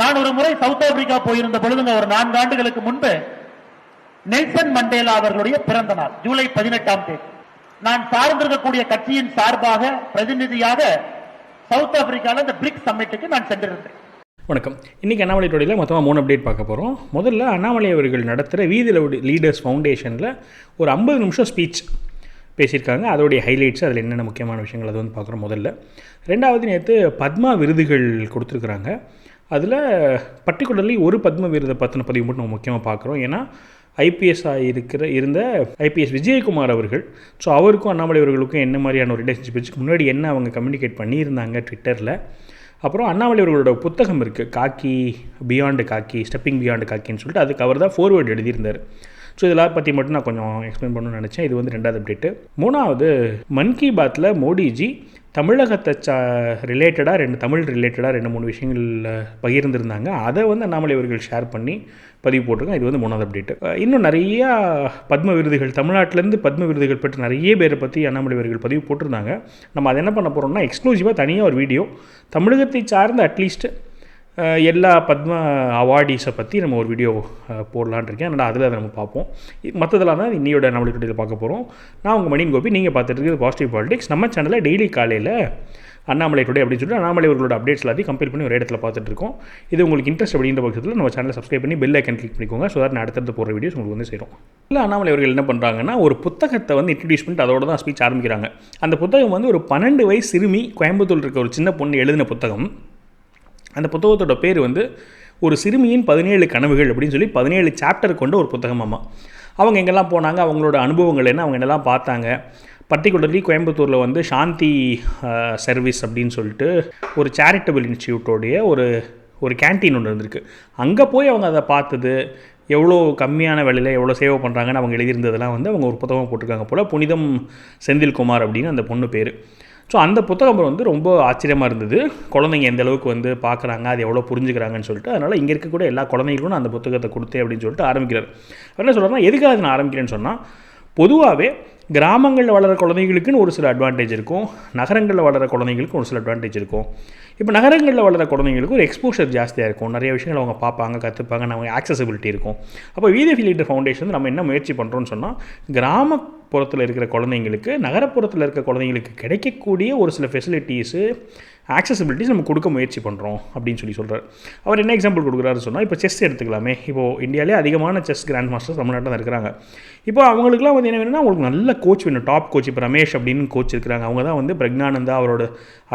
நான் ஒரு முறை சவுத் ஆப்பிரிக்கா போயிருந்த பொழுதுங்க, ஒரு 4 ஆண்டுகளுக்கு முன்பு நெல்சன் மண்டேலா அவர்களுடைய பிறந்த நாள் ஜூலை 18ஆம் தேதி. நான் சார்ந்திருக்கக்கூடிய கட்சியின் சார்பாக பிரதிநிதியாக சவுத் ஆப்பிரிக்காவில் இந்த பிரிக்ஸ் சம்மிட்டுக்கு நான் சென்றிருந்தேன். வணக்கம். இன்றைக்கி அண்ணாமலை டோடியில் மொத்தமாக 3 அப்டேட் பார்க்க போகிறோம். முதல்ல அண்ணாமலை அவர்கள் நடத்துகிற வீதி லீடர்ஸ் ஃபவுண்டேஷனில் ஒரு 50 நிமிஷம் ஸ்பீச் பேசியிருக்காங்க. அதோடைய ஹைலைட்ஸ், அதில் என்னென்ன முக்கியமான விஷயங்கள் அது வந்து பார்க்குறோம். முதல்ல ரெண்டாவது, நேற்று பத்மா விருதுகள் கொடுத்துருக்குறாங்க. அதில் பர்டிகுலர்லி ஒரு பத்ம விருதை பற்றின பதிவு மட்டும் நம்ம முக்கியமாக பார்க்குறோம். ஏன்னா ஐபிஎஸ்ஸாக இருந்த ஐபிஎஸ் விஜயகுமார் அவர்கள், ஸோ அவருக்கும் அண்ணாமலை அவர்களுக்கும் என்ன மாதிரியான ஒரு ரிலேஷன்ஷிப் முன்னாடி என்ன அவங்க கம்யூனிகேட் பண்ணியிருந்தாங்க ட்விட்டரில். அப்புறம் அண்ணாமலை அவர்களோட புத்தகம் இருக்குது, காக்கி பியாண்டு காக்கி, ஸ்டெப்பிங் பியாண்டு காக்கின்னு சொல்லிட்டு, அதுக்கு அவர் தான் ஃபோர்வேர்டு எழுதியிருந்தார். ஸோ இதெல்லாம் பற்றி மட்டும் நான் கொஞ்சம் எக்ஸ்பிளைன் பண்ணணும்னு நினச்சேன். இது வந்து 2வது அப்டேட்டு. 3வது, மன் கி பாத்தில் மோடிஜி தமிழகத்தை ரிலேட்டடாக தமிழ் ரிலேட்டடாக 2-3 விஷயங்கள் பகிர்ந்துருந்தாங்க. அதை வந்து அண்ணாமலை அவர்கள் ஷேர் பண்ணி பதிவு போட்டிருக்கோம். இது வந்து 3வது அப்டேட்டு. இன்னும் நிறையா பத்ம விருதுகள், தமிழ்நாட்டிலேருந்து பத்ம விருதுகள் பெற்ற நிறைய பேரை பற்றி அண்ணாமலை அவர்கள் பதிவு போட்டிருந்தாங்க. நம்ம அதை என்ன பண்ண போகிறோம்னா, எக்ஸ்க்ளூசிவாக தனியாக ஒரு வீடியோ தமிழகத்தை சார்ந்த அட்லீஸ்ட் எல்லா பத்ம அவார்டீஸை பற்றி நம்ம ஒரு வீடியோ போடலான் இருக்கேன். அதனால் அதில் அதை நம்ம பார்ப்போம். மற்றதெல்லாம் தான் இன்னையோட நம்மளுக்கு வீடியோவில் பார்க்க போகிறோம். நான் உங்கள் மணியன் கோபி, நீங்கள் பார்த்துட்டு இருக்கிறது பாசிட்டிவ் பாலிடிக்ஸ். நம்ம சேனலில் டெய்லி காலையில் அண்ணாமலை டுடே அப்படின்னு சொல்லிட்டு அண்ணாமலை அவர்களோட அப்டேட்ஸ் எல்லாத்தையும் கம்பேர் பண்ணி ஒரு இடத்துல பார்த்துட்டு இருக்கோம். இது உங்களுக்கு இன்ட்ரெஸ்ட் அப்படின்ற பட்சத்தில் நம்ம சேனலை சப்ஸ்கிரைப் பண்ணி பெல் ஐக்கன் கிளிக் பண்ணிக்கோங்க. ஸோ நான் அடுத்தடுத்து போகிற வீடியோஸ் உங்களுக்கு வந்து சேரும். இல்லை, அண்ணாமலை அவர்கள் என்ன பண்ணுறாங்கன்னா, ஒரு புத்தகத்தை வந்து இன்ட்ரடியூஸ் பண்ணிட்டு அதோட தான் ஸ்பீச் ஆரம்பிக்கிறாங்க. அந்த புத்தகம் வந்து ஒரு 12 வயசு சிறுமி கோயம்புத்தூர் இருக்க ஒரு சின்ன பொண்ணு எழுதின புத்தகம். அந்த புத்தகத்தோட பேர் வந்து ஒரு சிறுமியின் 17 கனவுகள் அப்படின்னு சொல்லி 17 சாப்டர் கொண்ட ஒரு புத்தகமாம்மா. அவங்க எங்கெல்லாம் போனாங்க, அவங்களோட அனுபவங்கள் என்ன, அவங்க என்னெல்லாம் பார்த்தாங்க. பர்டிகுலர்லி கோயம்புத்தூரில் வந்து சாந்தி சர்வீஸ் அப்படின்னு சொல்லிட்டு ஒரு சேரிட்டபிள் இன்ஸ்டியூட்டோடைய ஒரு கேன்டீன் ஒன்று இருந்திருக்கு. அங்கே போய் அவங்க அதை பார்த்தது, எவ்வளோ கம்மியான விலையில் எவ்வளோ சேவை பண்ணுறாங்கன்னு அவங்க எழுதியிருந்ததெல்லாம் வந்து அவங்க ஒரு புத்தகம் போட்டிருக்காங்க போல். புனிதம் செந்தில்குமார் அப்படின்னு அந்த பொண்ணு பேர். ஸோ அந்த புத்தகம் வந்து ரொம்ப ஆச்சரியமாக இருந்தது. குழந்தைங்க எந்த அளவுக்கு வந்து பார்க்குறாங்க, அது எவ்வளோ புரிஞ்சுக்கிறாங்கன்னு சொல்லிட்டு. அதனால் இங்கே இருக்கக்கூடிய எல்லா குழந்தைங்களுக்கும் நான் அந்த புத்தகத்தை கொடுத்தேன் அப்படின்னு சொல்லிட்டு ஆரம்பிக்கிறார். என்ன சொல்கிறேன்னா, எதுக்காக அதை நான் ஆரம்பிக்கிறேன்னு சொன்னால், பொதுவாகவே கிராமங்களில் வளர குழந்தைகளுக்குன்னு ஒரு சில அட்வான்டேஜ் இருக்கும், நகரங்களில் வளர குழந்தைங்களுக்கு ஒரு சில அட்வான்டேஜ் இருக்கும். இப்போ நகரங்களில் வளர குழந்தைங்களுக்கு ஒரு எக்ஸ்போஷர் ஜாஸ்தியாக இருக்கும், நிறைய விஷயங்கள் அவங்க பார்ப்பாங்க, கற்றுப்பாங்க, நம்ம ஆக்சசிபிலிட்டி இருக்கும். அப்போ வீதி லீடர் ஃபவுண்டேஷன் நம்ம என்ன முயற்சி பண்ணுறோன்னு சொன்னால், கிராமப்புறத்தில் இருக்கிற குழந்தைங்களுக்கு நகரப்புறத்தில் இருக்கிற குழந்தைங்களுக்கு கிடைக்கக்கூடிய ஒரு சில ஃபெசிலிட்டிஸு, ஆக்சசிபிலிட்டிஸ் நம்ம கொடுக்க முயற்சி பண்ணுறோம் அப்படின்னு சொல்கிறார். அவர் என்ன எக்ஸாம்பிள் கொடுக்குறாரு சொன்னால், இப்போ செஸ் எடுத்துக்கலாமே. இப்போது இந்தியாவிலே அதிகமான செஸ் கிராண்ட் மாஸ்டர்ஸ் தமிழ்நாட்டில் தான் இருக்கிறாங்க. இப்போ அவங்களுக்குலாம் வந்து என்ன வேணும்னா, அவங்களுக்கு நல்ல கோச் வேணும், டாப் கோச். இப்போ ரமேஷ் அப்படின்னு கோச் இருக்கிறாங்க, அவங்க தான் வந்து பிரக்ஞானந்தா அவரோட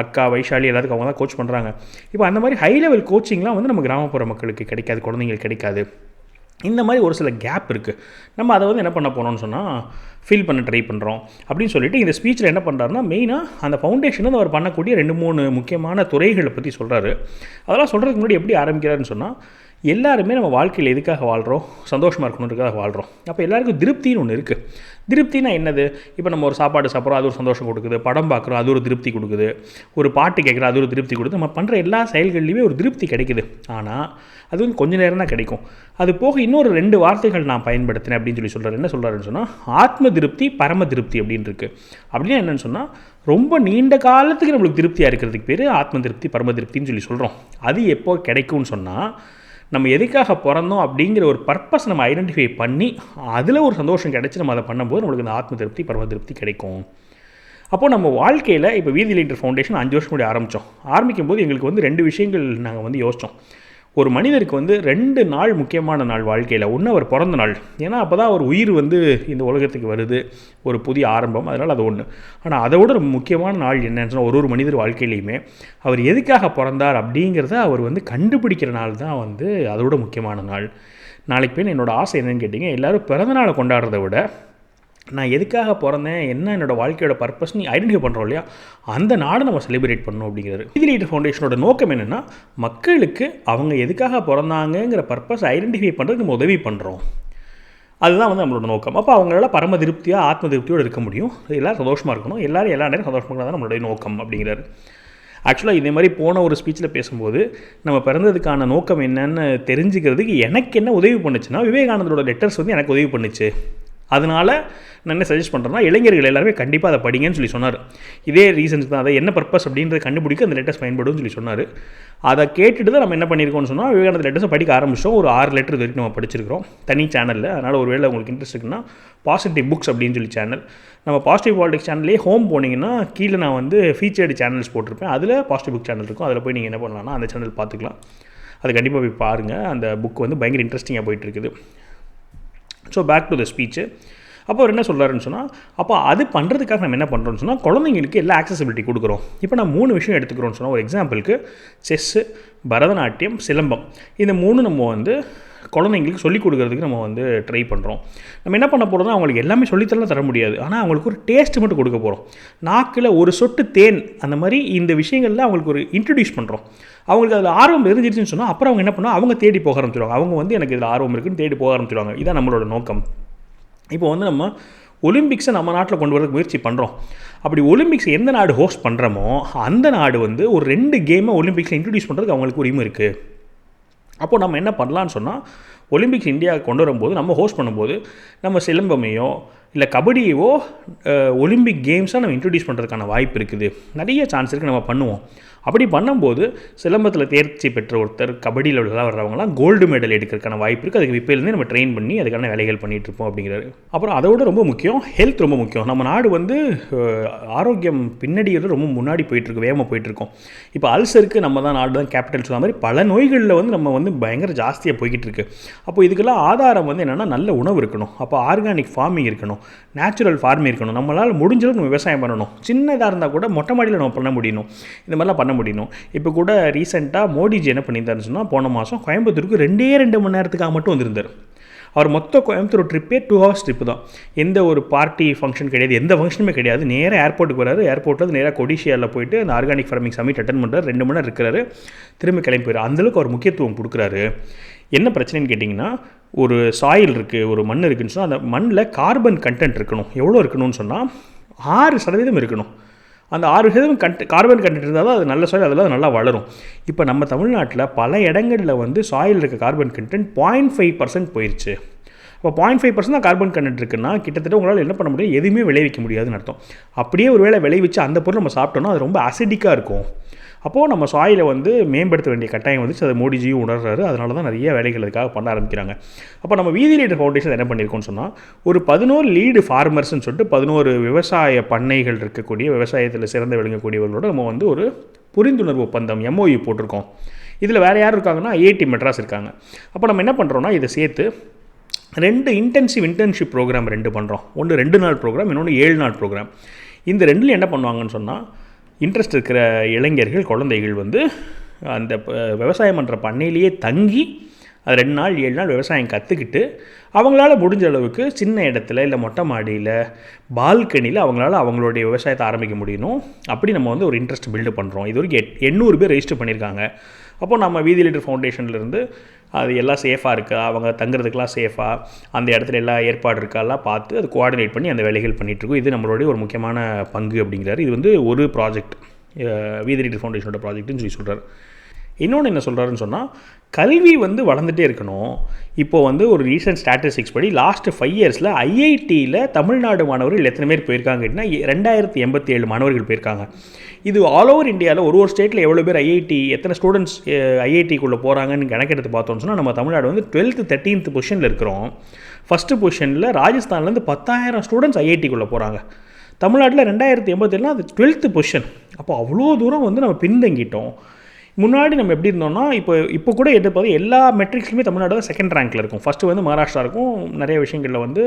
அக்கா வைஷாலி எல்லாத்துக்கும் அவங்க தான் கோச் பண்ணுறாங்க. இப்போ அந்த மாதிரி ஹை லெவல் கோச்சிங்லாம் வந்து நம்ம கிராமப்புற மக்களுக்கு கிடைக்காது, குழந்தைங்களுக்கு கிடைக்காது. இந்த மாதிரி ஒரு சில கேப் இருக்குது. நம்ம அதை வந்து என்ன பண்ண போகிறோம்னு சொன்னால், ஃபில் பண்ண ட்ரை பண்ணுறோம் அப்படின்னு சொல்லிட்டு இந்த ஸ்பீச்சில் என்ன பண்ணுறாருன்னா, மெயினாக அந்த ஃபவுண்டேஷன் வந்து அவர் பண்ணக்கூடிய 2-3 முக்கியமான துறைகளை பற்றி சொல்கிறாரு. அதெல்லாம் சொல்கிறதுக்கு முன்னாடி எப்படி ஆரம்பிக்கிறாருன்னு சொன்னால், எல்லாருமே நம்ம வாழ்க்கையில் எதுக்காக வாழ்கிறோம், சந்தோஷமாக இருக்கணுன்றதுக்காக வாழ்கிறோம். அப்போ எல்லாருக்கும் திருப்தின்னு ஒன்று இருக்குது. திருப்தினா என்னது? இப்போ நம்ம ஒரு சாப்பாடு சாப்பிட்றோம், அது ஒரு சந்தோஷம் கொடுக்குது. படம் பார்க்குறோம், அது ஒரு திருப்தி கொடுக்குது. ஒரு பாட்டு கேட்குறோம், அது ஒரு திருப்தி கொடுக்குது. நம்ம பண்ணுற எல்லா செயல்கள்லையுமே ஒரு திருப்தி கிடைக்குது. ஆனால் அது வந்து கொஞ்சம் நேரம் தான் கிடைக்கும். அது போக இன்னொரு 2 வார்த்தைகள் நான் பயன்படுத்தினேன் அப்படின்னு சொல்கிறார். என்ன சொல்கிறாருன்னு சொன்னால், ஆத்ம திருப்தி, பரம திருப்தி அப்படின்னு இருக்குது. அப்படின்னா என்னென்னு சொன்னால், ரொம்ப நீண்ட காலத்துக்கு நம்மளுக்கு திருப்தியாக இருக்கிறதுக்கு பேர் ஆத்ம திருப்தி, பரம திருப்தின்னு சொல்கிறோம். அது எப்போ கிடைக்கும்னு சொன்னால், நம்ம எதுக்காக பிறந்தோம் அப்படிங்கிற ஒரு பர்பஸ் நம்ம ஐடென்டிஃபை பண்ணி அதில் ஒரு சந்தோஷம் கிடைச்சி நம்ம அதை பண்ணும்போது நம்மளுக்கு இந்த ஆத்ம திருப்தி, பரம திருப்தி கிடைக்கும். அப்போது நம்ம வாழ்க்கையில் இப்போ வீதி லீடர் ஃபவுண்டேஷன் 5 வருஷம் முன்னாடி ஆரம்பிக்கும் போது எங்களுக்கு வந்து 2 விஷயங்கள் நாங்கள் வந்து யோசித்தோம். ஒரு மனிதருக்கு வந்து 2 நாள் முக்கியமான நாள் வாழ்க்கையில். ஒன்று அவர் பிறந்த நாள், ஏன்னா அப்போ தான் அவர் உயிர் வந்து இந்த உலகத்துக்கு வருது, ஒரு புதிய ஆரம்பம், அதனால் அது ஒன்று. ஆனால் அதை விட ஒரு முக்கியமான நாள் என்னன்னு சொன்னால், ஒரு மனிதர் வாழ்க்கையிலையுமே அவர் எதுக்காக பிறந்தார் அப்படிங்கிறத அவர் வந்து கண்டுபிடிக்கிற நாள் தான் வந்து அதோட முக்கியமான நாள். நாளைக்கு போய் என்னோடய ஆசை என்னன்னு கேட்டிங்க, எல்லோரும் பிறந்த நாளை கொண்டாடுறத விட நான் எதுக்காக பிறந்தேன், என்ன என்னோடய வாழ்க்கையோட பர்பஸ் நீ ஐடென்டிஃபை பண்ணுறோம் இல்லையா, அந்த நாடை நம்ம செலிப்ரேட் பண்ணணும் அப்படிங்கிறது. வீதி லீடர் ஃபவுண்டேஷனோட நோக்கம் என்னென்னா, மக்களுக்கு அவங்க எதுக்காக பிறந்தாங்கங்கிற பர்பஸ் ஐடென்டிஃபை பண்ணுறதுக்கு நம்ம உதவி பண்ணுறோம். அதுதான் வந்து நம்மளோட நோக்கம். அப்போ அவங்களால பரம திருப்தியாக ஆத்ம திருப்தியோடு இருக்க முடியும். எல்லோரும் சந்தோஷமாக இருக்கணும், எல்லோரும் எல்லா நேரம் சந்தோஷமாக தான் நம்மளுடைய நோக்கம் அப்படிங்கிறாரு. ஆக்சுவலாக இதே மாதிரி போன ஒரு ஸ்பீச்சில் பேசும்போது நம்ம பிறந்ததுக்கான நோக்கம் என்னன்னு தெரிஞ்சுக்கிறதுக்கு எனக்கு என்ன உதவி பண்ணுச்சுன்னா, விவேகானந்தரோட லெட்டர்ஸ் வந்து எனக்கு உதவி பண்ணுச்சு. அதனால் நான் என்ன சஜஸ்ட் பண்ணுறேன்னா, இளைஞர்கள் எல்லாருமே கண்டிப்பாக அதை படிங்கன்னு சொல்லி சொன்னார். இதே ரீசன்ஸ் தான், அதை என்ன பர்பஸ் அப்படின்றத கண்டுபிடிக்க அந்த லெட்டர்ஸ் பயன்படும்னு சொல்லி சொன்னார். அதை கேட்டுட்டு தான் நம்ம என்ன பண்ணியிருக்கோம்னு சொன்னால், விவேகானந்த லெட்டர்ஸை படிக்க ஆரம்பிச்சோம். ஒரு 6 லெட்டர் வரைக்கும் நம்ம படிச்சிருக்கிறோம் தனி சேனலில். அதனால் ஒரு வேளை உங்களுக்கு இன்ட்ரெஸ்ட் இருக்குன்னா பாசிட்டிவ் புக்ஸ் அப்படின்னு சொல்லி சேனல், நம்ம பாசிட்டிவ் பாலிடிக்ஸ் சேனல்லே ஹோம் போனீங்கன்னா கீழே நான் வந்து ஃபீச்சர்டு சேனல்ஸ் போட்டிருப்பேன். அதில் பாசிட்டிவ் புக் சேனல் இருக்கும். அதில் போய் நீங்கள் என்ன பண்ணலாம்னா அந்த சேனல் பார்த்துக்கலாம். அது கண்டிப்பாக போய் பாருங்கள். அந்த புக் வந்து பயங்கர இன்ட்ரெஸ்டிங்காக போயிட்டுருக்குது. So back to the speech. அப்போ அவர் என்ன சொல்கிறாருன்னு சொன்னால், அப்போ அது பண்ணுறதுக்காக நம்ம என்ன பண்ணுறோம்னு சொன்னால், குழந்தைங்களுக்கு எல்லா ஆக்சசிபிலிட்டி கொடுக்குறோம். இப்போ நான் 3 விஷயம் எடுத்துக்கிறோன்னு சொன்னால், ஒரு எக்ஸாம்பிளுக்கு செஸ்ஸு, பரதநாட்டியம், சிலம்பம், இந்த 3 நம்ம வந்து குழந்தைங்களுக்கு சொல்லிக் கொடுக்குறதுக்கு நம்ம வந்து ட்ரை பண்ணுறோம். நம்ம என்ன பண்ண போகிறோம்னா, அவங்களுக்கு எல்லாமே சொல்லித்தரலாம் தர முடியாது. ஆனால் அவங்களுக்கு ஒரு டேஸ்ட்டு மட்டும் கொடுக்க போகிறோம். நாக்கில் ஒரு சொட்டு தேன், அந்த மாதிரி இந்த விஷயங்களில் அவங்களுக்கு ஒரு இன்ட்ரடியூஸ் பண்ணுறோம். அவங்களுக்கு அதில் ஆர்வம் இருந்துச்சுன்னு சொன்னால், அப்புறம் அவங்க என்ன பண்ணால் அவங்க தேடி போக ஆரம்பிச்சிடுவாங்க. அவங்க வந்து எனக்கு இதில் ஆர்வம் இருக்குன்னு தேடி போக ஆரம்பிச்சிடுவாங்க. இதுதான் நம்மளோட நோக்கம். இப்போ வந்து நம்ம ஒலிம்பிக்ஸை நம்ம நாட்டில் கொண்டு வரதுக்கு முயற்சி பண்ணுறோம். அப்படி ஒலிம்பிக்ஸ் எந்த நாடு ஹோஸ்ட் பண்ணுறோமோ அந்த நாடு வந்து ஒரு 2 கேமை ஒலிம்பிக்ஸில் இன்ட்ரடியூஸ் பண்ணுறதுக்கு அவங்களுக்கு உரிமை இருக்குது. அப்போது நம்ம என்ன பண்ணலான்னு சொன்னால், ஒலிம்பிக்ஸ் இந்தியா கொண்டு வரும்போது, நம்ம ஹோஸ்ட் பண்ணும்போது, நம்ம சிலம்பமையோ இல்லை கபடியவோ ஒலிம்பிக் கேம்ஸாக நம்ம இன்ட்ரடியூஸ் பண்ணுறதுக்கான வாய்ப்பு இருக்குது. நிறைய சான்ஸ் இருக்குது, நம்ம பண்ணுவோம். அப்படி பண்ணும்போது சிலம்பத்தில் தேர்ச்சி பெற்ற ஒருத்தர், கபடியில் வர்றவங்களாம் கோல்டு மெடல் எடுக்கிறதுக்கான வாய்ப்பு இருக்குது. அதுக்கு இப்போலேருந்தே நம்ம ட்ரெயின் பண்ணி அதுக்கான வேலைகள் பண்ணிகிட்ருப்போம் அப்படிங்கிறாரு. அப்புறம் அதோட ரொம்ப முக்கியம், ஹெல்த் ரொம்ப முக்கியம். நம்ம நாடு வந்து ஆரோக்கியம் பின்னடியில் ரொம்ப முன்னாடி போயிட்டுருக்கு, வேகமாக போயிட்டுருக்கோம். இப்போ அல்சருக்கு நம்ம தான் நாடு தான் கேபிட்டல் சொன்ன மாதிரி பல நோய்களில் வந்து நம்ம வந்து பயங்கர ஜாஸ்தியாக போய்கிட்டு இருக்கு. அப்போ இதுக்கெல்லாம் ஆதாரம் வந்து என்னென்னா, நல்ல உணவு இருக்கணும். அப்போ ஆர்கானிக் ஃபார்மிங் இருக்கணும், நேச்சுரல் ஃபார்மிங் இருக்கணும். நம்மளால் முடிஞ்சளவுக்கு நம்ம விவசாயம் பண்ணணும். சின்னதாக இருந்தால் கூட மொட்டை மாடியில் நம்ம பண்ண முடியணும். இந்த மாதிரிலாம் பண்ண முடியணும். இப்போ கூட ரீசெண்டாக மோடிஜி என்ன பண்ணியிருந்தாருன்னு சொன்னால், போன மாதம் கோயம்புத்தூருக்கு 2 மணி நேரத்துக்காக மட்டும் வந்திருந்தார். அவர் மொத்த கோயம்புத்தூர் ட்ரிப்பே 2 hours ட்ரிப்பு தான். எந்த ஒரு பார்ட்டி ஃபங்க்ஷன் கிடையாது, எந்த ஃபங்க்ஷனுமே கிடையாது. நேராக ஏர்போர்ட்டுக்கு வராரு. ஏர்போர்ட்டில் நேராக கொடிஷியாவில் போயிட்டு அந்த ஆர்கானிக் ஃபார்மிங் சமிட் அட்டன் பண்ணுறாரு. 2 மணி நேரம் இருக்கிறாரு, திரும்பி கிளம்பி போயிடுறாரு. அந்தளவுக்கு அவர் முக்கியத்துவம் கொடுக்குறாரு. என்ன பிரச்சனைன்னு கேட்டிங்கன்னா, ஒரு சாயில் இருக்குது, ஒரு மண் இருக்குதுன்னு சொன்னால், அந்த மண்ணில் கார்பன் கண்டென்ட் இருக்கணும். எவ்வளோ இருக்கணும்னு சொன்னால் 6% இருக்கணும். அந்த 6% கார்பன் கண்டென்ட் இருந்தால் தான் அது நல்ல சாயில், அதில் அது நல்லா வளரும். இப்போ நம்ம தமிழ்நாட்டில் பல இடங்களில் வந்து சாயில் இருக்க கார்பன் கண்டென்ட் 0.5% போயிடுச்சு. இப்போ 0.5% தான் கார்பன் கண்டென்ட் இருக்குன்னா, கிட்டத்தட்ட உங்களால் என்ன பண்ண முடியும், எதுவுமே விளைவிக்க முடியாதுன்னு அர்த்தம். அப்படியே ஒரு வேளை விளைவிச்சு அந்த பொருள் நம்ம சாப்பிட்டோம்னா அது ரொம்ப அசிடிக்காக இருக்கும். அப்போது நம்ம சாயிலை வந்து மேம்படுத்த வேண்டிய கட்டாயம் வந்துச்சு. அதை மோடிஜியும் உணர்றாரு. அதனால தான் நிறைய வேலைகள் அதுக்காக பண்ண ஆரம்பிக்கிறாங்க. அப்போ நம்ம வீதி லீடர் ஃபவுண்டேஷன் என்ன பண்ணியிருக்கோம்னு சொன்னால், ஒரு 11 லீடு ஃபார்மர்ஸ்ன்னு சொல்லிட்டு 11 விவசாய பண்ணைகள் இருக்கக்கூடிய, விவசாயத்தில் சிறந்து விளங்கக்கூடியவர்களோட நம்ம வந்து ஒரு புரிந்துணர்வு ஒப்பந்தம் MOU போட்டிருக்கோம். இதில் வேறு யார் இருக்காங்கன்னா, IIT மெட்ராஸ் இருக்காங்க. அப்போ நம்ம என்ன பண்ணுறோன்னா, இதை சேர்த்து 2 இன்டென்சிவ் இன்டர்ன்ஷிப் ப்ரோக்ராம் 2 பண்ணுறோம். ஒன்று 2 நாள் ப்ரோக்ராம், இன்னொன்று 7 நாள் ப்ரோக்ராம். இந்த 2ல் என்ன பண்ணுவாங்கன்னு சொன்னால், இன்ட்ரெஸ்ட் இருக்கிற இளைஞர்கள், குழந்தைகள் வந்து அந்த விவசாயம் பண்ணுற பண்ணையிலேயே தங்கி அது 2 நாள் 7 நாள் விவசாயம் கற்றுக்கிட்டு, அவங்களால முடிஞ்ச அளவுக்கு சின்ன இடத்துல இல்லை மொட்டை மாடியில் பால்கனியில் அவங்களால அவங்களுடைய விவசாயத்தை ஆரம்பிக்க முடியணும். அப்படி நம்ம வந்து ஒரு இன்ட்ரெஸ்ட் பில்டு பண்ணுறோம். இது வரைக்கும் 800 பேர் ரெஜிஸ்டர் பண்ணியிருக்காங்க. அப்போது நம்ம வீதி லீடர் ஃபவுண்டேஷன்லேருந்து அது எல்லாம் சேஃபாக இருக்கா, அவங்க தங்குறதுக்கெலாம் சேஃபாக, அந்த இடத்துல எல்லா ஏற்பாடு இருக்காலாம் பார்த்து அது கோஆர்டினேட் பண்ணி அந்த வேலைகள் பண்ணிகிட்ருக்கோம். இது நம்மளுடைய ஒரு முக்கியமான பங்கு அப்படிங்கிறாரு. இது வந்து ஒரு ப்ராஜெக்ட், வீதி லீடர் ஃபவுண்டேஷனோட ப்ராஜெக்ட்னு சொல்லி சொல்கிறார். இன்னொன்று என்ன சொல்கிறாருன்னு சொன்னால், கல்வி வந்து வளர்ந்துட்டே இருக்கணும். இப்போது வந்து ஒரு ரீசன்ட் ஸ்டாட்டிஸ்டிக்ஸ் படி லாஸ்ட் 5 இயர்ஸில் IITயில் தமிழ்நாடு மாணவர்கள் எத்தனை பேர் போயிருக்காங்க அப்படின்னா 2087 மாணவர்கள் போயிருக்காங்க. இது ஆல் ஓவர் இந்தியாவில் ஒரு ஸ்டேட்டில் எவ்வளோ பேர் எத்தனை ஸ்டூடெண்ட்ஸ் IITக்குள்ளே போகிறாங்கன்னு கணக்கெடுத்து பார்த்தோம்னு சொன்னால், நம்ம தமிழ்நாடு வந்து 12th 13th பொசிஷனில் இருக்கிறோம். ஃபஸ்ட்டு பொசிஷனில் ராஜஸ்தான்லேருந்து 10,000 ஸ்டூடெண்ட்ஸ் IITக்குள்ளே போகிறாங்க. தமிழ்நாட்டில் 2087 அது 12th பொசிஷன். அப்போ அவ்வளோ தூரம் வந்து நம்ம பின்தங்கிட்டோம். முன்னாடி நம்ம எப்படி இருந்தோம்னா, இப்போ கூட எதிர்பார்த்து எல்லா மெட்ரிக்ஸ்லையுமே தமிழ்நாடு தான் 2nd ரேங்க்கில் இருக்கும். ஃபஸ்ட்டு வந்து மகாராஷ்டிரா இருக்கும். நிறைய விஷயங்களில் வந்து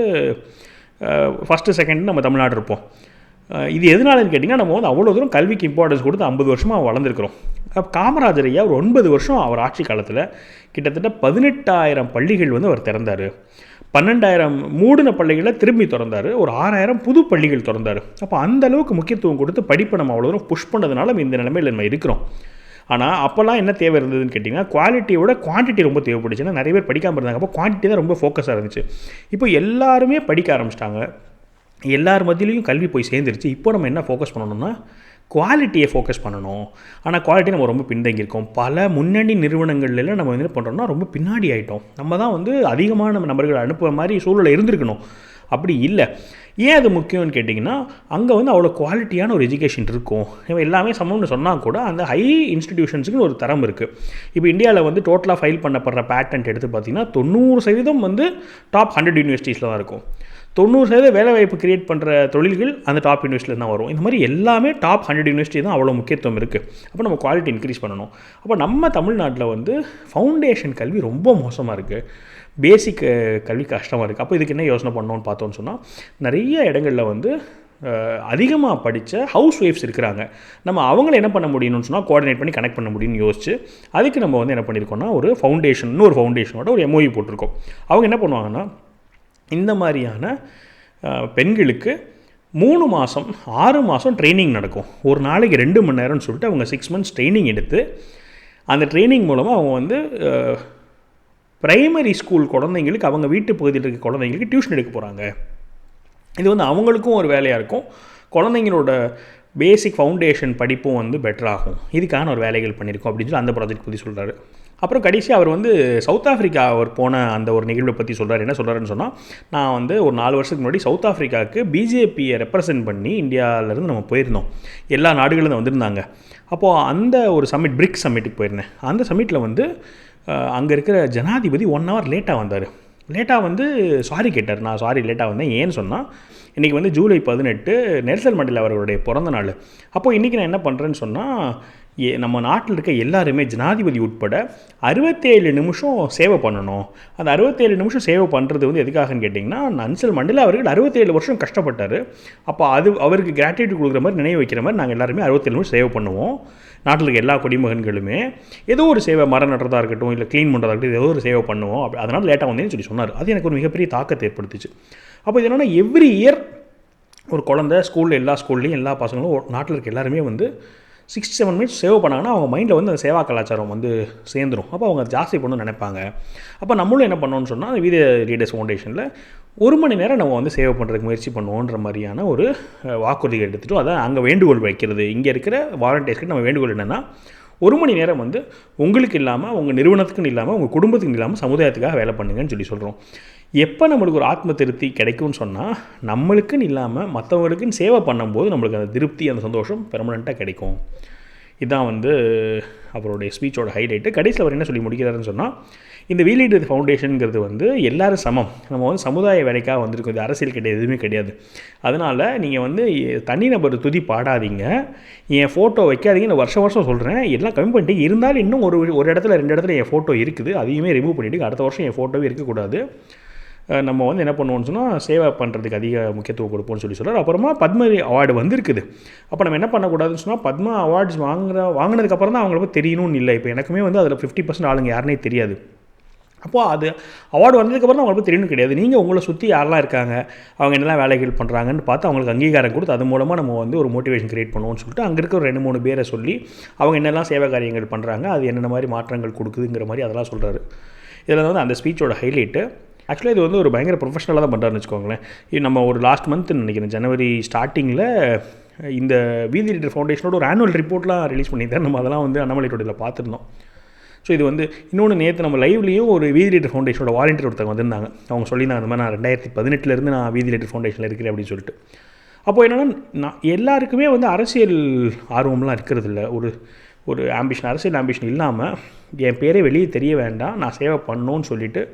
ஃபஸ்ட்டு செகண்ட் நம்ம தமிழ்நாடு இருப்போம். இது எதனாலன்னு கேட்டிங்கன்னா, நம்ம வந்து அவ்வளோ தூரம் கல்விக்கு இம்பார்ட்டன்ஸ் கொடுத்து 50 வருஷமாக வளர்ந்துருக்கிறோம். காமராஜர் ஐயா ஒரு 9 வருஷம் அவர் ஆட்சி காலத்தில் கிட்டத்தட்ட 18,000 பள்ளிகள் வந்து அவர் திறந்தார். 12,000 மூடின பள்ளிகளை திரும்பி திறந்தார். ஒரு 6,000 புது பள்ளிகள் திறந்தார். அப்போ அந்த அளவுக்கு முக்கியத்துவம் கொடுத்து படிப்பை நம்ம அவ்வளோ தூரம் புஷ் பண்ணதுனால நம்ம இந்த நிலைமையில் நம்ம இருக்கிறோம். ஆனால் அப்போல்லாம் என்ன தேவை இருந்ததுன்னு கேட்டிங்கன்னா, குவாலிட்டியோட குவான்டிட்டி ரொம்ப தேவைப்படுச்சுன்னா, நிறைய பேர் படிக்காமல் இருந்தாங்க. அப்போ குவான்டிட்டி தான் ரொம்ப ஃபோக்கஸாக இருந்துச்சு. இப்போ எல்லாருமே படிக்க ஆரம்பிச்சிட்டாங்க. எல்லார் மத்தியிலையும் கல்வி போய் சேர்ந்துருச்சு. இப்போ நம்ம என்ன ஃபோக்கஸ் பண்ணணும்னா, குவாலிட்டியை ஃபோக்கஸ் பண்ணணும். ஆனால் குவாலிட்டி நம்ம ரொம்ப பின்தங்கியிருக்கோம். பல முன்னணி நிறுவனங்கள்லாம் நம்ம என்ன பண்ணுறோம்னா ரொம்ப பின்னாடி ஆகிட்டோம். நம்ம தான் வந்து அதிகமான நபர்கள் அனுப்புகிற மாதிரி சூழலை இருந்திருக்கணும். அப்படி இல்லை. ஏன் அது முக்கியம்னு கேட்டிங்கன்னா, அங்கே வந்து அவ்வளோ குவாலிட்டியான ஒரு எஜுகேஷன் இருக்கும். இவன் எல்லாமே சமம்னு சொன்னால் கூட அந்த ஹை இன்ஸ்டிடியூஷன்ஸுக்கு ஒரு தரம் இருக்குது. இப்போ இந்தியாவில் வந்து டோட்டலாக ஃபைல் பண்ணப்படுற பேட்டன்ட் எடுத்து பார்த்திங்கன்னா 90% வந்து டாப் 100 யூனிவர்சிட்டிஸில் தான் இருக்கும். 90% வேலைவாய்ப்பு கிரியேட் பண்ணுற தொழில்கள் அந்த டாப் யூனிவர்சிட்டியில் தான் வரும். இந்த மாதிரி எல்லாமே டாப் 100 யூனிவர்சிட்டி தான் அவ்வளோ முக்கியத்துவம் இருக்குது. அப்போ நம்ம குவாலிட்டி இன்க்ரீஸ் பண்ணணும். அப்போ நம்ம தமிழ்நாட்டில் வந்து ஃபவுண்டேஷன் கல்வி ரொம்ப மோசமாக இருக்குது, பேசிக் கல்வி கஷ்டமாக இருக்குது. அப்போ இதுக்கு என்ன யோசனை பண்ணணும்னு பார்த்தோன்னு சொன்னால், நிறைய இடங்களில் வந்து அதிகமாக படித்த ஹவுஸ் ஒய்ஃப்ஸ் இருக்கிறாங்க. நம்ம அவங்கள என்ன பண்ண முடியும்னு சொன்னால் கோஆர்டினேட் பண்ணி கனெக்ட் பண்ண முடியும்னு யோசிச்சு அதுக்கு நம்ம வந்து என்ன பண்ணியிருக்கோம்னா, ஒரு ஃபவுண்டேஷன், இன்னொரு ஃபவுண்டேஷனோட ஒரு MOU போட்டிருக்கோம். அவங்க என்ன பண்ணுவாங்கன்னா, இந்த மாதிரியான பெண்களுக்கு 3 மாதம் 6 மாதம் ட்ரைனிங் நடக்கும். ஒரு நாளைக்கு 2 மணி நேரம்னு சொல்லிட்டு அவங்க 6 months ட்ரைனிங் எடுத்து அந்த ட்ரைனிங் மூலமாக அவங்க வந்து ப்ரைமரி ஸ்கூல் குழந்தைங்களுக்கு, அவங்க வீட்டு பகுதியில் இருக்க குழந்தைங்களுக்கு டியூஷன் எடுக்க போகிறாங்க. இது வந்து அவங்களுக்கும் ஒரு வேலையாக இருக்கும், குழந்தைங்களோட பேசிக் ஃபவுண்டேஷன் படிப்பும் வந்து பெட்டராகும். இதுக்கான ஒரு வேலைகள் பண்ணியிருக்கோம் அப்படின்னு சொல்லி அந்த ப்ராஜெக்ட் பற்றி சொல்கிறாரு. அப்புறம் கடைசி அவர் வந்து சவுத் ஆஃப்ரிக்கா அவர் போன அந்த ஒரு நிகழ்வை பற்றி சொல்கிறார். என்ன சொல்கிறாருன்னு சொன்னால், நான் வந்து ஒரு 4 வருஷத்துக்கு முன்னாடி சவுத் ஆஃப்ரிக்காவுக்கு பிஜேபியை ரெப்ரசன்ட் பண்ணி இந்தியாவிலேருந்து நம்ம போயிருந்தோம். எல்லா நாடுகளும் வந்திருந்தாங்க. அப்போது அந்த ஒரு சம்மிட், பிரிக்ஸ் சம்மிட்டுக்கு போயிருந்தேன். அந்த சம்மிட்டில் வந்து அங்கே இருக்கிற ஜனாதிபதி 1 hour லேட்டாக வந்தார். லேட்டாக வந்து சாரி கேட்டார். நான் சாரி லேட்டாக வந்தேன், ஏன்னு சொன்னால் இன்றைக்கி வந்து ஜூலை 18 நெல்சன் மண்டேலா அவர்களுடைய பிறந்த நாள். அப்போது இன்றைக்கி நான் என்ன பண்ணுறேன்னு சொன்னால், நம்ம நாட்டில் இருக்க எல்லாருமே ஜனாதிபதி உட்பட 67 நிமிஷம் சேவை பண்ணணும். அந்த 67 நிமிஷம் சேவை பண்ணுறது வந்து எதுக்காகன்னு கேட்டிங்கன்னா, நெல்சன் மண்டேலா அவர்கள் 67 வருஷம் கஷ்டப்பட்டார். அப்போ அது அவருக்கு கிராட்டிடியூட் கொடுக்குற மாதிரி, நினைவு வைக்கிற மாதிரி நாங்கள் எல்லாருமே 67 நிமிஷம் சேவை பண்ணுவோம். நாட்டில் இருக்க எல்லா குடிமகன்களுமே ஏதோ ஒரு சேவை, மரம் நடுறதா இருக்கட்டும், இல்லை க்ளீன் பண்ணுறதா இருக்கட்டும், ஏதோ ஒரு சேவை பண்ணுவோம். அதனால் லேட்டாக வந்தேன்னு சொல்லி சொன்னார். அது எனக்கு ஒரு மிகப்பெரிய தாக்கத்தை ஏற்படுத்துச்சு. அப்போ இது என்னென்னா, எவ்ரி இயர் ஒரு குழந்தை ஸ்கூலில், எல்லா ஸ்கூல்லையும் எல்லா பசங்களும் நாட்டில் இருக்க எல்லாருமே வந்து 6-7 மினிட்ஸ் சேவ் பண்ணாங்கன்னா அவங்க மைண்டில் வந்து அந்த சேவா கலாச்சாரம் வந்து சேர்ந்துடும். அப்போ அவங்க ஜாஸ்தி பண்ணணும்னு நினைப்பாங்க. அப்போ நம்மளும் என்ன பண்ணோன்னு சொன்னால், வீத லீடர்ஸ் ஃபவுண்டேஷனில் 1 மணி நேரம் நம்ம வந்து சேவ் பண்ணுறதுக்கு முயற்சி பண்ணுவோன்ற மாதிரியான ஒரு வாக்குறுதியை எடுத்துகிட்டோம். அதான் அங்கே வேண்டுகோள் வைக்கிறது. இங்கே இருக்கிற வாலண்டியர்ஸ்க்கு நம்ம வேண்டுகோள் என்னென்னா, 1 மணி நேரம் வந்து உங்களுக்கு இல்லாமல், உங்கள் நிறுவனத்துக்குன்னு இல்லாமல், உங்கள் குடும்பத்துக்கு இல்லாமல் சமுதாயத்துக்காக வேலை பண்ணுங்கன்னு சொல்லி சொல்கிறோம். எப்போ நம்மளுக்கு ஒரு ஆத்ம திருப்தி கிடைக்கும்னு சொன்னால், நம்மளுக்குன்னு இல்லாமல் மற்றவங்களுக்குன்னு சேவை பண்ணும்போது நம்மளுக்கு அந்த திருப்தி, அந்த சந்தோஷம் பெர்மனெண்ட்டாக கிடைக்கும். இதுதான் வந்து அவருடைய ஸ்பீச்சோட ஹைலைட்டு. கடைசியில் அவர் என்ன சொல்லி முடிக்கிறாருன்னு சொன்னால், இந்த வி லீடர்ஸ் ஃபவுண்டேஷனுங்கிறது வந்து எல்லோரும் சமம். நம்ம வந்து சமுதாய வேலைக்காக வந்திருக்கோம். இது அரசியல் கிடையாது, எதுவுமே கிடையாது. அதனால் நீங்கள் வந்து தனிநபர் துதி பாடாதீங்க, என் ஃபோட்டோ வைக்காதீங்க. நான் வருஷம் சொல்கிறேன், எல்லாம் கம்மி பண்ணிட்டு, இருந்தாலும் இன்னும் ஒரு இடத்துல 2 இடத்துல என் ஃபோட்டோ இருக்குது, அதையுமே ரிமூவ் பண்ணிவிட்டு அடுத்த வருஷம் என் ஃபோட்டோவே இருக்கக்கூடாது. நம்ம வந்து என்ன பண்ணுவோம்னு சொன்னால், சேவை பண்ணுறதுக்கு அதிக முக்கியத்துவம் கொடுப்போம்னு சொல்லி சொல்கிறார். அப்புறமா பத்ம அவார்டு வந்திருக்குது. அப்போ நம்ம என்ன பண்ணக்கூடாதுன்னு சொன்னால், பத்மா அவார்ட்ஸ் வாங்கினதுக்கப்புறம் தான் அவங்களுக்கு தெரியணும்னு இல்லை. இப்போ எனக்குமே வந்து அதில் 50% ஆளுங்க யாருனே தெரியாது. அப்போது அது அவார்டு வந்ததுக்கப்புறம் தான் அவங்களுக்கு தெரியணும் கிடையாது. நீங்கள் உங்களை சுற்றி யாரெல்லாம் இருக்காங்க, அவங்க என்னெல்லாம் வேலைகள் பண்ணுறாங்கன்னு பார்த்து அவங்களுக்கு அங்கீகாரம் கொடுத்து, அது மூலமாக நம்ம வந்து ஒரு மோட்டிவேஷன் கிரியேட் பண்ணுவோம்னு சொல்லிட்டு அங்கே இருக்க ஒரு 2-3 பேரை சொல்லி அவங்க என்னெல்லாம் சேவை காரியங்கள் பண்ணுறாங்க, அது என்னென்ன மாதிரி மாற்றங்கள் கொடுக்குதுங்கிற மாதிரி அதெல்லாம் சொல்கிறாரு. இதில் வந்து அந்த ஸ்பீச்சோட ஹைலைட்டு. ஆக்சுவலாக இது வந்து ஒரு பயங்கர ப்ரொஃபஷனலாக தான் பண்ணுறாருன்னு வச்சுக்கோங்களேன். இது நம்ம ஒரு லாஸ்ட் மந்த்னு நினைக்கிறேன், ஜனவரி ஸ்டார்டிங்கில் இந்த வீதி லீடர் ஃபவுண்டேஷனோட ஒரு ஆனுவல் ரிப்போர்ட்லாம் ரிலீஸ் பண்ணியிருந்தார். நம்ம அதெல்லாம் வந்து அண்ணாமலை டோடியில் பார்த்துருந்தோம். ஸோ இது வந்து இன்னொன்று, நேற்று நம்ம லைவ்லேயும் ஒரு வீதி லீடர் ஃபவுண்டேஷனோட வாலண்டியர் ஒருத்தவங்க வந்திருந்தாங்க. அவங்க சொல்லியிருந்தாங்க, அந்த மாதிரி நான் 2018 நான் வீதி லீடர் ஃபவுண்டேஷனில் இருக்கிறேன் அப்படின்னு சொல்லிட்டு. அப்போ என்னென்னா, நான் எல்லாருக்குமே வந்து அரசியல் ஆர்வம்லாம் இருக்கிறது இல்லை. ஒரு ஆம்பிஷன், அரசியல் ஆம்பிஷன் இல்லாமல் என் பேரே வெளியே தெரிய வேண்டாம், நான் சேவை பண்ணணும்னு சொல்லிவிட்டு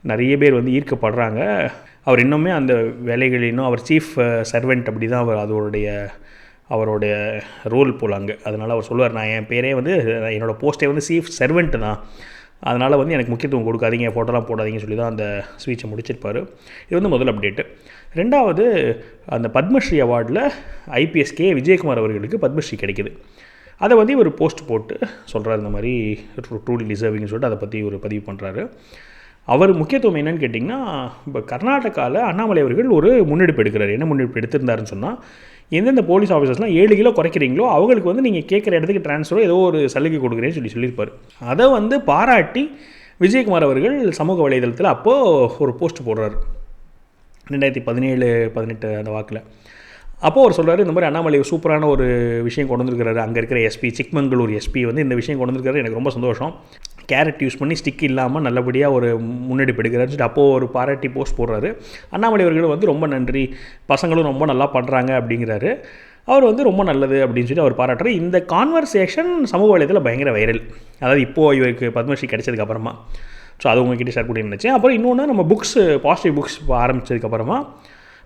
நிறைய பேர் வந்து ஈர்க்கப்படுறாங்க. அவர் இன்னுமே அந்த வேலைகளிலும் அவர் சீஃப் சர்வெண்ட் அப்படி தான் அவருடைய ரோல் போலாங்க. அதனால் அவர் சொல்லுவார், நான் என் பேரே வந்து என்னோடய போஸ்ட்டே வந்து சீஃப் சர்வெண்ட்டு தான், அதனால் வந்து எனக்கு முக்கியத்துவம் கொடுக்காதீங்க, ஃபோட்டோலாம் போடாதீங்கன்னு சொல்லி தான் அந்த ஸ்பீச்சை முடிச்சிருப்பார். இது வந்து முதல் அப்டேட்டு. ரெண்டாவது, அந்த பத்மஸ்ரீ அவார்டில் IPS கே விஜயகுமார் அவர்களுக்கு பத்மஸ்ரீ கிடைக்குது. அதை வந்து இவர் போஸ்ட் போட்டு சொல்கிறார், இந்த மாதிரி ட்ரூலி டிசர்விங்னு சொல்லிட்டு அதை பற்றி ஒரு பதிவு பண்ணுறாரு. அவர் முக்கியத்துவம் என்னென்னு கேட்டிங்கன்னா, இப்போ கர்நாடகாவில் அண்ணாமலை அவர்கள் ஒரு முன்னெடுப்பு எடுக்கிறார். என்ன முன்னெடுப்பு எடுத்திருந்தாருன்னு சொன்னால், எந்தெந்த போலீஸ் ஆஃபீஸர்ஸ்லாம் 7 கிலோ குறைக்கிறீங்களோ அவங்களுக்கு வந்து நீங்கள் கேட்குற இடத்துக்கு ட்ரான்ஸ்ஃபரோ ஏதோ ஒரு சலுகை கொடுக்குறேன்னு சொல்லியிருப்பார். அதை வந்து பாராட்டி விஜயகுமார் அவர்கள் சமூக வலைதளத்தில் அப்போது ஒரு போஸ்ட் போடுறார், 2017-18 அந்த வாக்கில். அப்போது அவர் சொல்கிறார், இந்த மாதிரி அண்ணாமலை சூப்பரான ஒரு விஷயம் கொண்டு வந்திருக்கிறாரு. அங்கே இருக்கிற SP, சிக்மங்களூர் SP வந்து இந்த விஷயம் கொண்டு வந்திருக்காரு, எனக்கு ரொம்ப சந்தோஷம். கேரட் யூஸ் பண்ணி ஸ்டிக் இல்லாமல் நல்லபடியாக ஒரு முன்னெடுப்பு எடுக்கிறாருன்னு சொல்லிட்டு அப்போது ஒரு பாராட்டி போஸ்ட் போடுறாரு. அண்ணாமலை அவர்கள் வந்து ரொம்ப நன்றி, பசங்களும் ரொம்ப நல்லா பண்ணுறாங்க அப்படிங்கிறாரு. அவர் வந்து ரொம்ப நல்லது அப்படின்னு சொல்லி அவர் பாராட்டுறாரு. இந்த கான்வர்சேஷன் சமூக வலைதளத்தில் பயங்கர வைரல். அதாவது இப்போது இவருக்கு பத்மஸ்ரீ கிடைச்சதுக்கப்புறமா. ஸோ அது உங்ககிட்ட ஷேர் பண்ணி நினச்சேன். அப்புறம் இன்னொன்று, நம்ம பாசிட்டிவ் புக்ஸ் ஆரம்பித்ததுக்கப்புறமா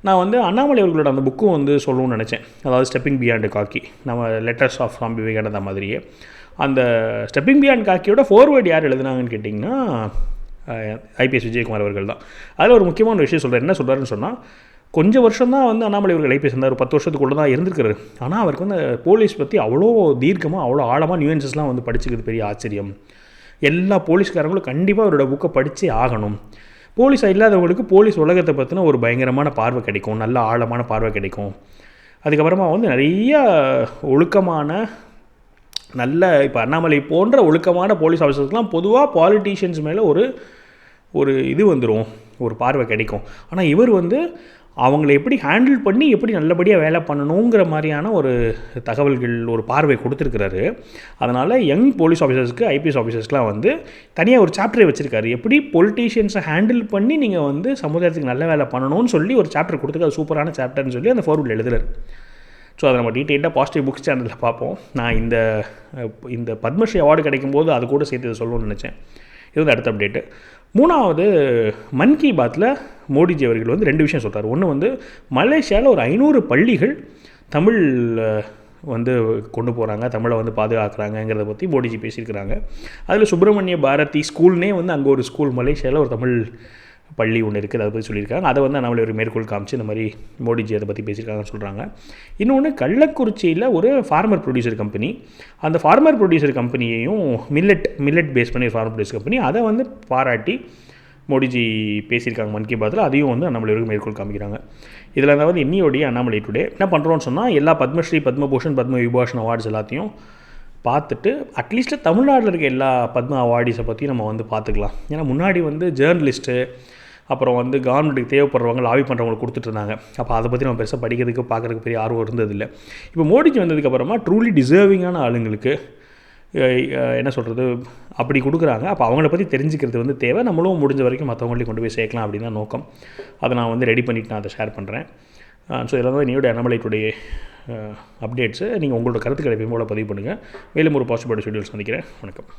நான் வந்து அண்ணாமலை அவர்களோட அந்த புக்கும் வந்து சொல்லணும்னு நினச்சேன். அதாவது ஸ்டெப்பிங் பியாண்ட் காக்கி, நம்ம லெட்டர்ஸ் ஆஃப் சுவாமி விவேகானந்தா மாதிரியே. அந்த ஸ்டெப்பிங் பியாண்ட் காக்கியோட ஃபார்வேர்டு யார் எழுதுனாங்கன்னு கேட்டிங்கன்னா ஐபிஎஸ் விஜயகுமார் அவர்கள் தான். அதில் ஒரு முக்கியமான விஷயம் சொல்கிறார். என்ன சொல்கிறாருன்னு சொன்னால், கொஞ்சம் வருஷம் தான் வந்து அண்ணாமலை அவர்கள் ஐபிஎஸ் இருந்தார், 10 வருஷத்துக்குள்ளே தான் இருந்திருக்காரு. ஆனால் அவருக்கு வந்து போலீஸ் பற்றி அவ்வளோ தீர்க்கமாக, அவ்வளோ ஆழமாக நியூயன்சஸ்லாம் வந்து படிச்சுக்கிறது பெரிய ஆச்சரியம். எல்லா போலீஸ்காரங்களும் கண்டிப்பாக அவரோட புக்கை படித்தே ஆகணும். போலீஸாக இல்லாதவங்களுக்கு போலீஸ் உலகத்தை பற்றின ஒரு பயங்கரமான பார்வை கிடைக்கும், நல்ல ஆழமான பார்வை கிடைக்கும். அதுக்கப்புறமா வந்து நிறைய ஒழுக்கமான நல்ல, இப்போ அண்ணாமலை போன்ற ஒழுக்கமான போலீஸ் ஆஃபீஸர்ஸ்லாம் பொதுவாக பாலிட்டிஷியன்ஸ் மேலே ஒரு இது வந்துடும், ஒரு பார்வை கிடைக்கும். ஆனால் இவர் வந்து அவங்கள எப்படி ஹேண்டில் பண்ணி எப்படி நல்லபடியாக வேலை பண்ணணுங்கிற மாதிரியான ஒரு தகவல்கள், ஒரு பார்வை கொடுத்துருக்கிறாரு. அதனால் யங் போலீஸ் ஆஃபீஸர்ஸ்க்கு, ஐபிஎஸ் ஆஃபீஸர்ஸ்க்குலாம் வந்து தனியாக ஒரு சாப்டரே வச்சுருக்காரு. எப்படி பொலிட்டீஷியன்ஸை ஹேண்டில் பண்ணி நீங்கள் வந்து சமுதாயத்துக்கு நல்ல வேலை பண்ணணும்னு சொல்லி ஒரு சாப்டர் கொடுத்துருக்காரு. சூப்பரான சாப்டர்னு சொல்லி அந்த ஃபார்வர்டில் எழுதுறாரு. ஸோ அதை நம்ம டீட்டெயிலாக பாசிட்டிவ் புக்ஸ் சேனலில் பார்ப்போம். நான் இந்த பத்மஸ்ரீ அவார்டு கிடைக்கும்போது அது கூட சேர்த்து சொல்லணும்னு நினச்சேன். இது வந்து அடுத்த அப்டேட்டு. மூணாவது, மன் கி பாத்தில் மோடிஜி அவர்கள் வந்து 2 விஷயம் சொல்கிறார். ஒன்று வந்து மலேசியாவில் ஒரு 500 பள்ளிகள் தமிழ் வந்து கொண்டு போகிறாங்க, தமிழை வந்து பாதுகாக்கிறாங்கங்கிறத பற்றி மோடிஜி பேசியிருக்கிறாங்க. அதில் சுப்பிரமணிய பாரதி ஸ்கூல்னே வந்து அங்கே ஒரு ஸ்கூல், மலேசியாவில் ஒரு தமிழ் பள்ளி ஒன்று இருக்குது, அதை பற்றி சொல்லியிருக்காங்க. அதை வந்து நம்மளை ஒரு மேற்கோள் காமிச்சு இந்த மாதிரி மோடிஜி அதை பற்றி பேசியிருக்காங்கன்னு சொல்கிறாங்க. இன்னொன்று, கள்ளக்குறிச்சியில் ஒரு ஃபார்மர் ப்ரொடியூசர் கம்பெனி, அந்த ஃபார்மர் ப்ரொடியூசர் கம்பெனியையும் மில்லட் பேஸ் பண்ணி ஃபார்மர் ப்ரொடியூசர் கம்பெனி, அதை வந்து பாராட்டி மோடிஜி பேசியிருக்காங்க மன் கி பாத்தில். அதையும் வந்து நம்மளுக்கு மேற்கோள் காமிக்கிறாங்க. இதில் தான் வந்து இன்னியோடைய அண்ணாமலை டுடே என்ன பண்ணுறோன்னு சொன்னால், எல்லா பத்மஸ்ரீ, பத்மபூஷன், பத்ம விபூஷன் அவார்ட்ஸ் எல்லாத்தையும் பார்த்துட்டு அட்லீஸ்ட் தமிழ்நாட்டில் இருக்க எல்லா பத்ம அவார்டிஸை பற்றி நம்ம வந்து பார்த்துக்கலாம். ஏன்னா முன்னாடி வந்து ஜேர்னலிஸ்ட்டு, அப்புறம் வந்து கவர்மெண்ட்டுக்கு தேவைப்படுறவங்க, லாபி பண்ணுறவங்களுக்கு கொடுத்துட்ருந்தாங்க. அப்போ அதை பற்றி நம்ம பெருசாக படிக்கிறதுக்கு பார்க்குறதுக்கு பெரிய ஆர்வம் இருந்ததில்லை. இப்போ மோடிஜி வந்ததுக்கப்புறமா ட்ரூலி டிசர்விங்கான ஆளுங்களுக்கு என்ன சொல்கிறது அப்படி கொடுக்குறாங்க. அப்போ அவங்கள பற்றி தெரிஞ்சுக்கிறது வந்து தேவை. நம்மளும் முடிஞ்ச வரைக்கும் மற்றவங்களையும் கொண்டு போய் சேர்க்கலாம் அப்படின்னு தான் நோக்கம். அதை நான் வந்து ரெடி பண்ணிவிட்டு நான் அதை ஷேர் பண்ணுறேன். ஸோ இதெல்லாம் தான் என்னோட அண்ணாமலை டுடே அப்டேட்ஸு. நீங்கள் உங்களோட கருத்துக்களை போல பதிவு பண்ணுங்கள். மேலும் ஒரு பாசிட்டிவ் ஷெட்யூல் சந்திக்கிறேன். வணக்கம்.